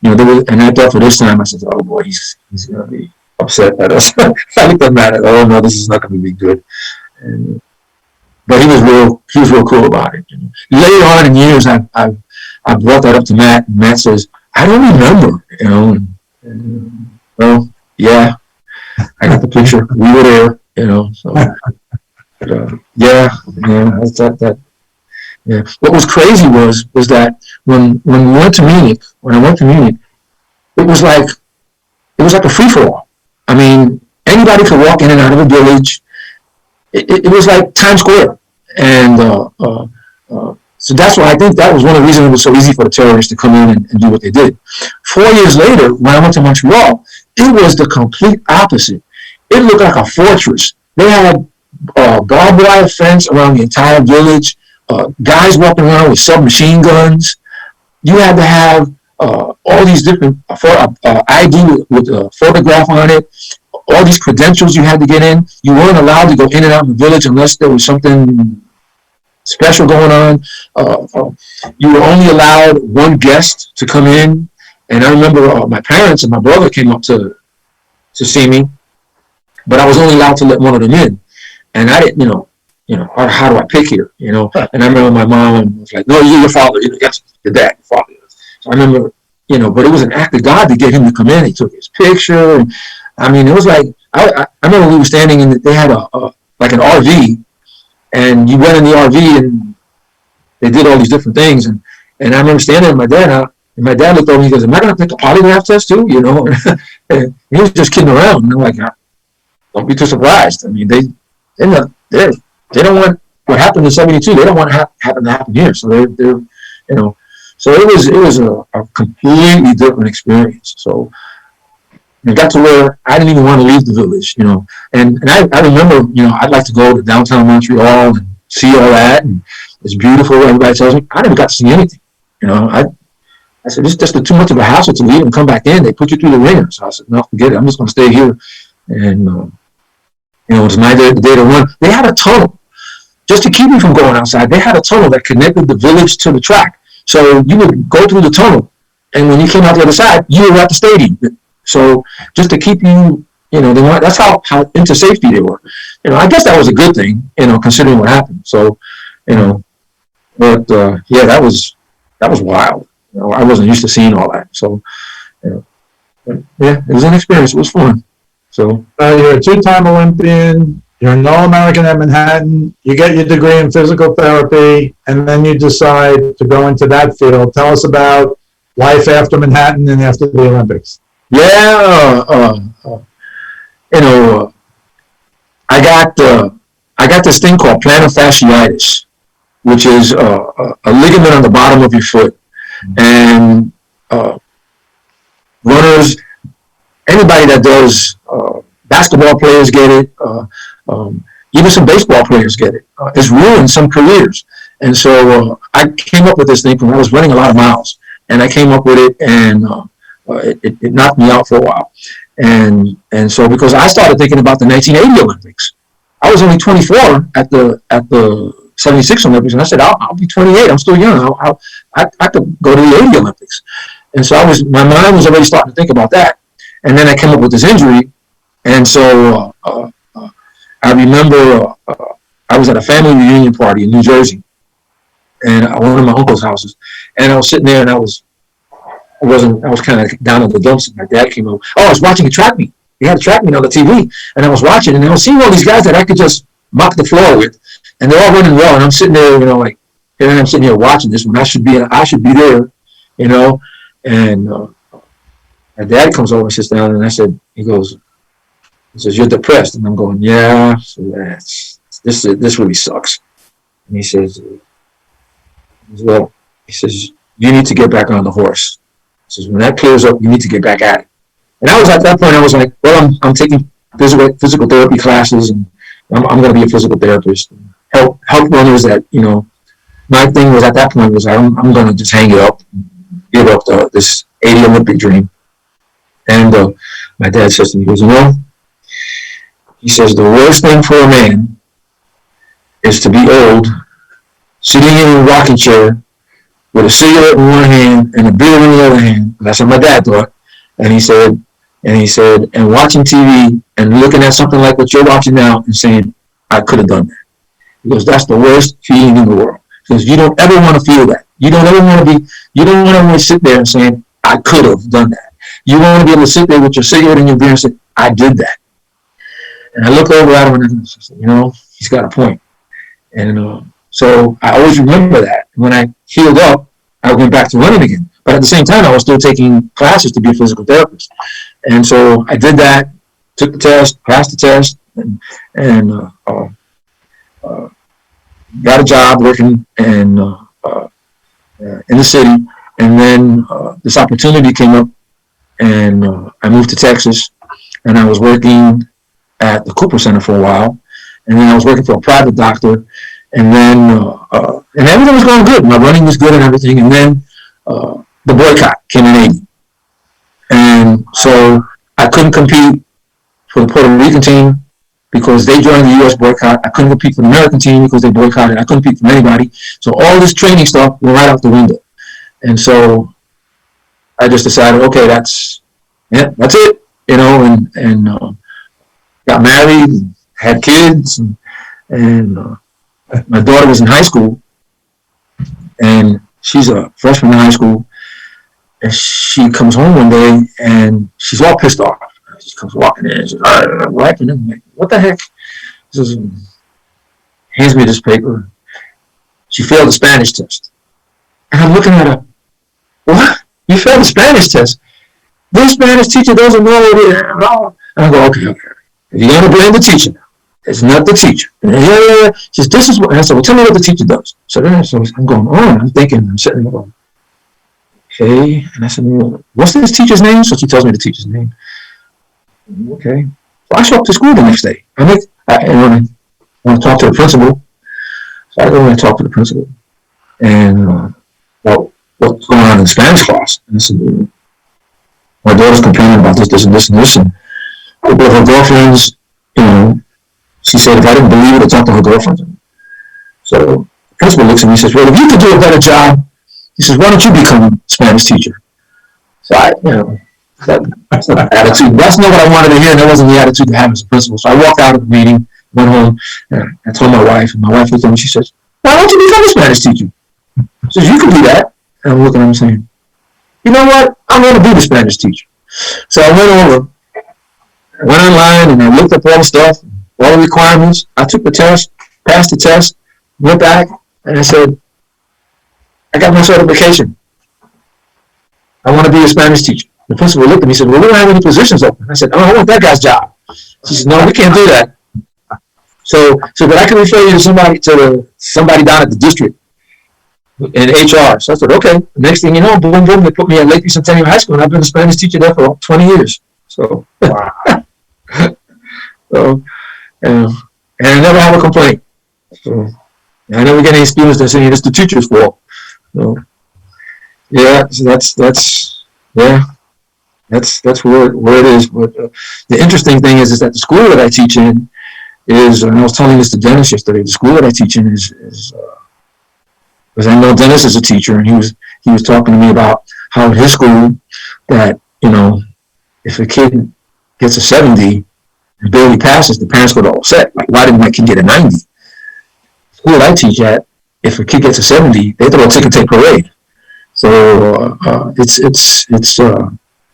and I thought for this time, I said, oh boy, he's going to be upset at us. I looked at Matt, oh no, this is not going to be good. But he was real cool about it. Later on in years, I brought that up to Matt, and Matt says, I don't remember, well, yeah, I got the picture. We were there, so, but, yeah, that. Yeah. What was crazy was that when we went to Munich, it was like a free for all. I mean, anybody could walk in and out of a village. It was like Times Square, and so that's why I think that was one of the reasons it was so easy for the terrorists to come in and do what they did. 4 years later, when I went to Montreal, it was the complete opposite. It looked like a fortress. They had barbed wire fence around the entire village. Guys walking around with submachine guns. You had to have all these different ID with a photograph on it. All these credentials you had to get in. You weren't allowed to go in and out of the village unless there was something special going on. You were only allowed one guest to come in. And I remember my parents and my brother came up to see me, but I was only allowed to let one of them in. And I didn't, how do I pick here, And I remember my mom was like, no, you're your father, yes, your dad, your father. So I remember, but it was an act of God to get him to come in. He took his picture. And, I mean, it was like, I remember we were standing in, they had like an RV, and you went in the RV and they did all these different things. And I remember standing with my dad, and my dad looked over and he goes, am I going to take a polygraph test too? And he was just kidding around. And I'm like, don't be too surprised. I mean, they don't want what happened in '72. They don't want to happen to happen here. So they're so it was a completely different experience. So it got to where I didn't even want to leave the village, And I remember, I'd like to go to downtown Montreal and see all that, and it's beautiful. Everybody tells me I never got to see anything. I said it's just too much of a hassle to leave and come back in. They put you through the ringer. So I said, no, forget it. I'm just going to stay here. And it was my day to run. They had a tunnel just to keep me from going outside. They had a tunnel that connected the village to the track. So you would go through the tunnel, and when you came out the other side, you were at the stadium. So just to keep you, that's how into safety they were. I guess that was a good thing, considering what happened. So, but yeah, that was wild. I wasn't used to seeing all that. So, yeah, it was an experience. It was fun. So you're a 2-time Olympian. You're an All-American at Manhattan. You get your degree in physical therapy, and then you decide to go into that field. Tell us about life after Manhattan and after the Olympics. Yeah, I got this thing called plantar fasciitis, which is a ligament on the bottom of your foot, and runners, anybody that does, basketball players get it, even some baseball players get it. It's ruined some careers. And so I came up with this thing when I was running a lot of miles, and I came up with it, and it knocked me out for a while. And so because I started thinking about the 1980 Olympics, I was only 24 at the 76 Olympics, and I said, I'll be 28. I'm still young. I could go to the 80 Olympics. And so my mind was already starting to think about that. And then I came up with this injury. And so I remember I was at a family reunion party in New Jersey, and one of my uncle's houses. And I was sitting there, and I was kind of down in the dumps. And my dad came over. Oh, I was watching a track meet. They had a track meet on the TV, and I was watching, and I was seeing all these guys that I could just mop the floor with, and they're all running well. And I'm sitting there, like, and I'm sitting here watching this when I should be there, And my dad comes over and sits down, and he says, you're depressed. And I'm going, yeah, so this really sucks. And he says, you need to get back on the horse. He says, when that clears up, you need to get back at it. And I was at that point, I was like, well, I'm taking physical therapy classes, and I'm going to be a physical therapist. Help runners that, my thing was at that point was I'm going to just hang it up, give up this 80 Olympic dream. And my dad says to me, he goes, he says, the worst thing for a man is to be old, sitting in a rocking chair with a cigarette in one hand and a beer in the other hand. That's what my dad thought. And he said, and watching TV and looking at something like what you're watching now and saying, I could have done that. He goes, that's the worst feeling in the world. Because you don't ever want to feel that. You don't want to sit there and saying, I could have done that. You want to be able to sit there with your cigarette and your beer and say, I did that. And I look over at him and I said, he's got a point. And so I always remember that. When I healed up, I went back to running again. But at the same time, I was still taking classes to be a physical therapist. And so I did that, took the test, passed the test, and got a job working in the city. And then this opportunity came up, and I moved to Texas, and I was working at the Cooper Center for a while. And then I was working for a private doctor. And then and everything was going good. My running was good and everything. And then the boycott came in 80. And so I couldn't compete for the Puerto Rican team because they joined the U.S. boycott. I couldn't compete for the American team because they boycotted. I couldn't compete for anybody. So all this training stuff went right out the window. And so I just decided, okay, that's it, and got married, and had kids, and my daughter was in high school, and she's a freshman in high school, and she comes home one day, and she's all pissed off. She comes walking in, and she's wiping it. I'm like, what the heck? She says, hands me this paper. She failed the Spanish test. And I'm looking at her, what? You failed the Spanish test? This Spanish teacher doesn't know what it is. And I go, okay. If you're going to blame the teacher now, it's not the teacher. Yeah. She says, this is what, and I said, well, tell me what the teacher does. So I'm going on. I'm thinking, I'm sitting there going, okay. And I said, well, what's this teacher's name? So she tells me the teacher's name. Okay. So I show up to school the next day. I want to talk to the principal. So I go and talk to the principal. And, what's going on in the Spanish class? And I said, my daughter's complaining about this, and this, and this. And a couple of her girlfriends, she said if I didn't believe it, I'd talk to her girlfriends. So the principal looks at me and says, well, if you could do a better job, he says, why don't you become a Spanish teacher? So that's not the attitude. That's not what I wanted to hear, and that wasn't the attitude to have as a principal. So I walked out of the meeting, went home, and I told my wife, and my wife looked at me, she says, why don't you become a Spanish teacher? She says, you can do that. And I'm looking at him saying, you know what? I'm going to be the Spanish teacher. So I went online, and I looked up all the stuff, all the requirements. I took the test, passed the test, went back, and I said, I got my certification. I want to be a Spanish teacher. The principal looked at me and said, well, we don't have any positions open. I said, oh, I want that guy's job. She said, no, we can't do that. So but I can refer you to somebody down at the district in HR. So I said, okay. The next thing you know, boom, boom, they put me at Lakeview Centennial High School, and I've been a Spanish teacher there for 20 years. So, wow. And I never have a complaint. So, I never get any students that saying it's the teacher's fault. So, yeah, so that's where it is. But the interesting thing is that the school that I teach in is, and I was telling this to Dennis yesterday, the school that I teach in is because I know Dennis is a teacher, and he was talking to me about how at his school that, if a kid gets a 70 and barely passes, the parents get all upset. Like, why didn't my kid get a 90? The school I teach at, if a kid gets a 70, they throw a ticker tape parade. So it's two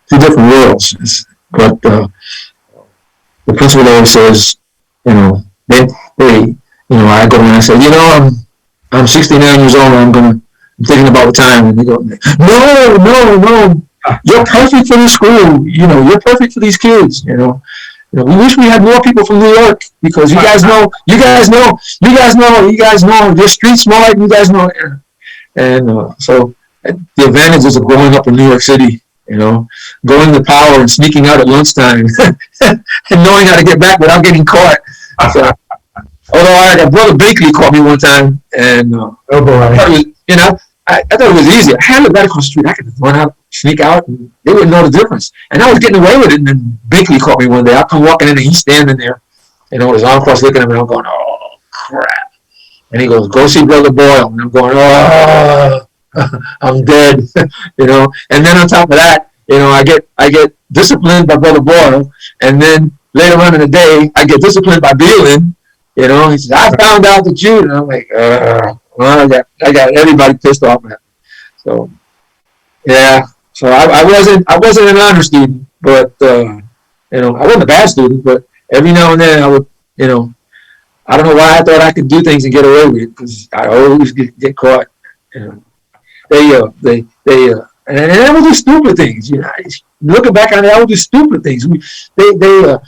different worlds. But the principal always says, I go and I say, I'm 69 years old, and I'm thinking about retirement. And they go, no, you're perfect for this school. You're perfect for these kids. We wish we had more people from New York, because you guys know, you're street smart, you guys know. And so the advantages of growing up in New York City, going to Power and sneaking out at lunchtime and knowing how to get back without getting caught. So Although I got brother Bakley caught me one time, and Oh boy. I thought it was, I thought it was easy. I had it right across the street. I could run out, sneak out, and they wouldn't know the difference. And I was getting away with it. And then Bakley caught me one day. I come walking in, and he's standing there, his arm crossed, looking at me. And I'm going, oh crap! And he goes, go see Brother Boyle. And I'm going, oh, I'm dead, And then on top of that, I get disciplined by Brother Boyle, and then later on in the day, I get disciplined by Beelan. He says, I found out that you, and I'm like, well, I got everybody pissed off at me. So, yeah. So I wasn't an honor student, but I wasn't a bad student, but every now and then I would, I don't know why I thought I could do things and get away with it, because I always get caught. They and I would do stupid things. Looking back on it, I would do stupid things. The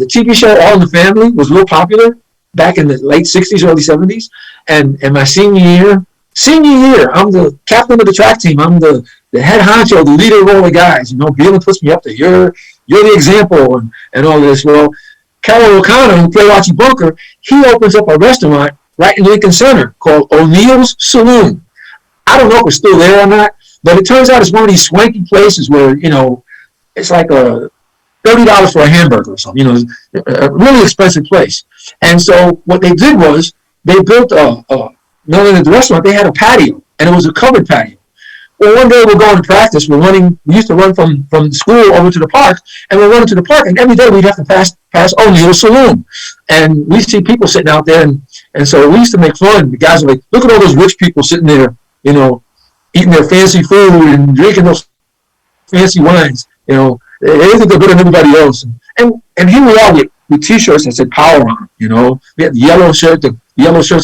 TV show All in the Family was real popular back in the late '60s, early '70s, and my senior year, I'm the captain of the track team. I'm the head honcho, the leader of all the guys. Beelan puts me up there. You're the example and all this. Well, Carol O'Connor, who played Archie Bunker, he opens up a restaurant right in Lincoln Center called O'Neill's Saloon. I don't know if it's still there or not, but it turns out it's one of these swanky places where, it's like $30 for a hamburger or something, a really expensive place. And so what they did was they built not only the restaurant, they had a patio, and it was a covered patio. Well, one day we're going to practice. We used to run from school over to the park, and we're running to the park, and every day we'd have to pass O'Neill's Saloon. And we see people sitting out there, and so we used to make fun. The guys were like, look at all those rich people sitting there, eating their fancy food and drinking those fancy wines. They think they're better than everybody else. And here we are with T-shirts that said Power on them. We had the yellow shirts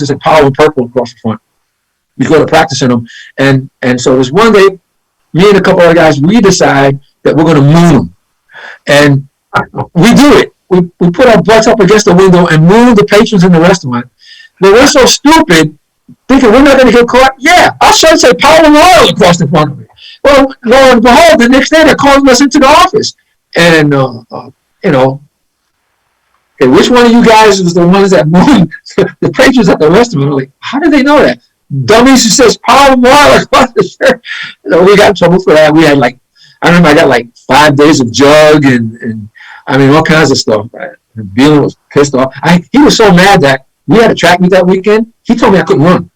that said Power in purple across the front. We go to practice in them. And so there's one day, me and a couple other guys, we decide that we're going to moon them. And we do it. We put our butts up against the window and moon the patrons in the restaurant. But we're so stupid, thinking we're not going to get caught. Yeah, our shirt say Power and Royal across the front of it. Well, lo and behold, the next day they're calling us into the office. And, okay, which one of you guys was the ones that mooned the patrons at the restaurant? I'm like, how did they know that? Dummies who says Power and Royal across the shirt. We got in trouble for that. We had I remember I got 5 days of jug and all kinds of stuff. And Beelan was pissed off. He was so mad that we had a track meet that weekend. He told me I couldn't run.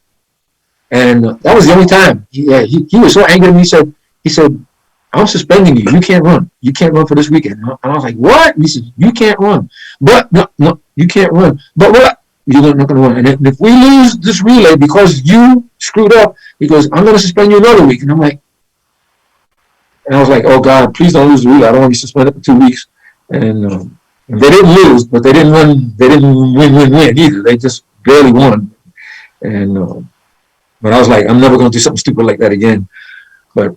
And that was the only time. He was so angry at me. He said, I'm suspending you. You can't run. You can't run for this weekend. And I was like, what? And he said, you can't run. But, no, you can't run. But what? You're not going to run. And if we lose this relay because you screwed up, he goes, I'm going to suspend you another week. And I was like, oh, God, please don't lose the relay. I don't want to be suspended for 2 weeks. And they didn't lose, but they didn't run. They didn't win either. They just barely won. And but I was like, I'm never going to do something stupid like that again. But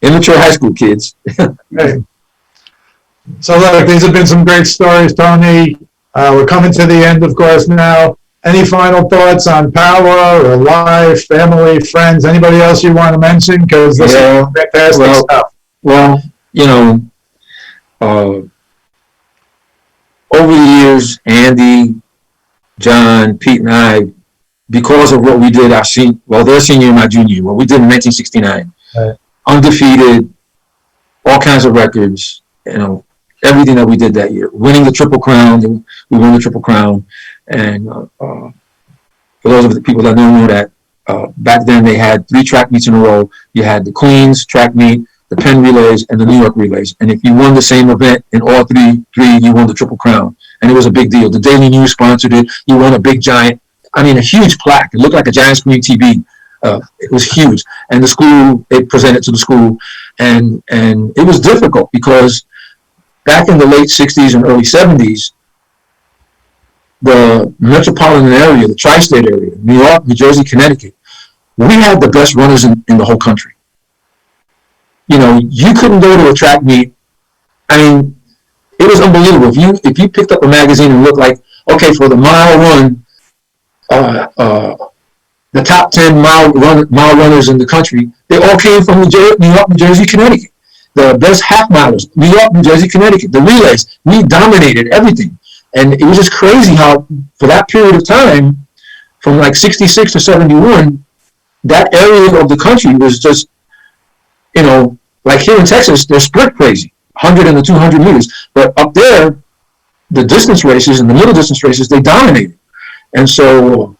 immature high school kids. Hey. So look, these have been some great stories, Tony. We're coming to the end, of course, now. Any final thoughts on power or life, family, friends, anybody else you want to mention? Because this is fantastic stuff. Well, over the years, Andy, John, Pete, and I, because of what we did their senior and my junior year, what we did in 1969, right. Undefeated, all kinds of records, everything that we did that year, winning the Triple Crown. We won the Triple Crown. And for those of the people that don't know that, back then they had 3 track meets in a row. You had the Queens track meet, the Penn Relays, and the New York Relays. And if you won the same event in all three, you won the Triple Crown. And it was a big deal. The Daily News sponsored it. You won a big giant, a huge plaque. It looked like a giant screen TV. It was huge. And the school, they presented to the school. And it was difficult because back in the late 60s and early 70s, the metropolitan area, the tri-state area, New York, New Jersey, Connecticut, we had the best runners in the whole country. You couldn't go to a track meet. It was unbelievable. If you picked up a magazine and looked like, okay, for the mile run, the top 10 mile runners in the country, they all came from New York, New Jersey, Connecticut. The best half milers, New York, New Jersey, Connecticut. The relays, we dominated everything. And it was just crazy how, for that period of time, from like 66 to 71, that area of the country was just, like here in Texas, they're sprint crazy, 100 and the 200 meters. But up there, the distance races and the middle distance races, they dominated. And so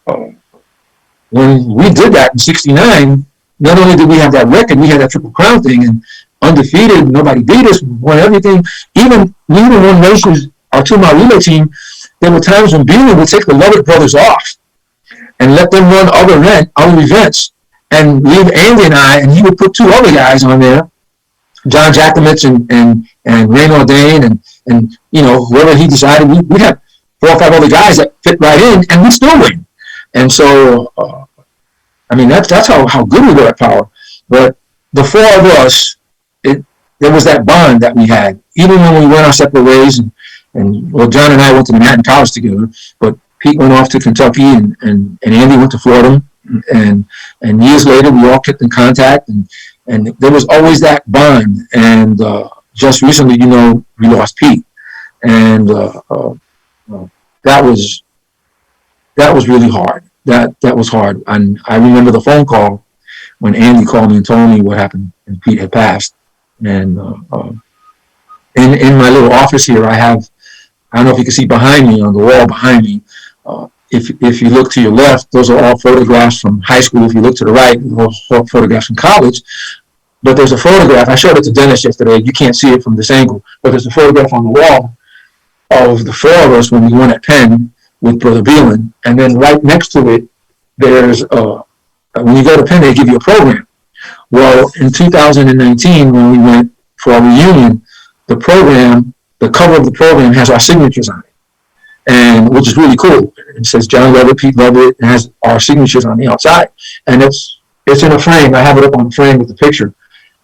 when we did that in 69, not only did we have that record, we had that Triple Crown thing and undefeated, nobody beat us, we won everything. Even we even won races, our 2-mile relay team, there were times when Beeman would take the Lovett brothers off and let them run other events and leave Andy and I, and he would put 2 other guys on there, John Jakovich and Ray Ordain and whoever he decided. We'd have 4 or 5 other guys that fit right in, and we'd still win. And so, that's how good we were at Power. But the 4 of us, there was that bond that we had, even when we went our separate ways. And John and I went to Manhattan College together, but Pete went off to Kentucky, and Andy went to Florida. And years later, we all kept in contact, and there was always that bond. And just recently, we lost Pete, and that was really hard. That was hard. And I remember the phone call when Andy called me and told me what happened and Pete had passed. And in my little office here, I don't know if you can see behind me, on the wall behind me. If you look to your left, those are all photographs from high school. If you look to the right, those are photographs from college. But there's a photograph. I showed it to Dennis yesterday. You can't see it from this angle, but there's a photograph on the wall of the 4 of us when we won at Penn with Brother Beelan. And then right next to it, there's when you go to Penn, they give you a program. Well, in 2019, when we went for our reunion, the cover of the program has our signatures on it, and which is really cool. It says John Lovett, Pete Lovett, and has our signatures on the outside. And it's in a frame. I have it up on the frame with the picture.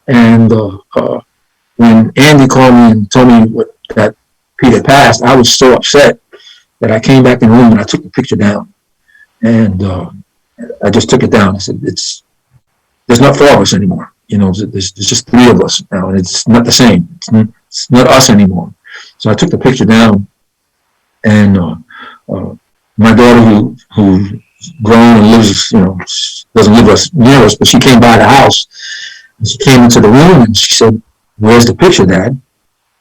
And when Andy called me and told me that Pete had passed, I was so upset that I came back in the room and I took the picture down. And I just took it down. I said, there's not 4 of us anymore. There's just 3 of us now, and it's not the same. It's not us anymore. So I took the picture down, and my daughter, who's grown and lives, doesn't live near us, but she came by the house, and she came into the room, and she said, "Where's the picture, Dad?"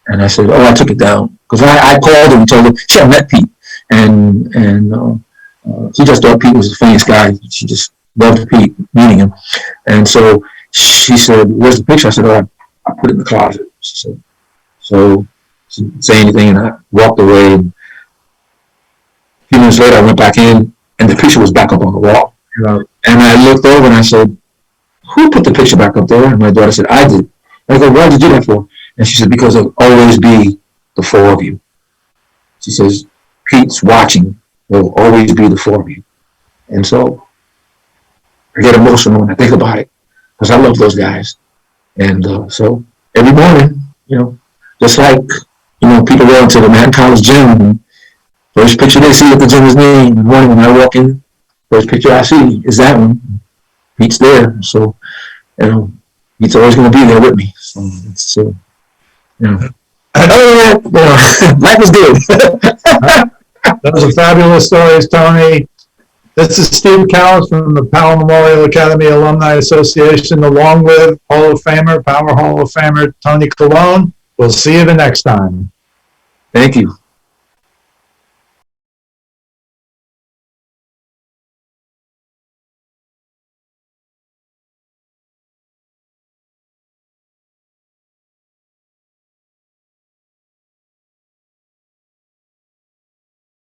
And I said, "Oh, I took it down." Because I called her and told her she had met Pete, and she just thought Pete was the funniest guy. She just loved Pete, meeting him. And so she said, "Where's the picture?" I said, "Oh, I put it in the closet." She said, so she didn't say anything, and I walked away. And a few minutes later, I went back in, and the picture was back up on the wall. And I looked over and I said, "Who put the picture back up there?" And my daughter said, "I did." And I go, "Why did you do that for?" And she said, "Because there'll always be the 4 of you." She says, "Pete's watching. There'll always be the 4 of you." And so I get emotional when I think about it, because I love those guys. And so every morning, just like, people go into the Manhattan College gym, and first picture they see at the gym is me. In the morning when I walk in, first picture I see is that one. Pete's there. So, Pete's always going to be there with me. So it's, other than that, life is good. Those are fabulous stories, Tony. This is Steve Callis from the Powell Memorial Academy Alumni Association, along with Hall of Famer, Power Hall of Famer, Tony Colon. We'll see you the next time. Thank you.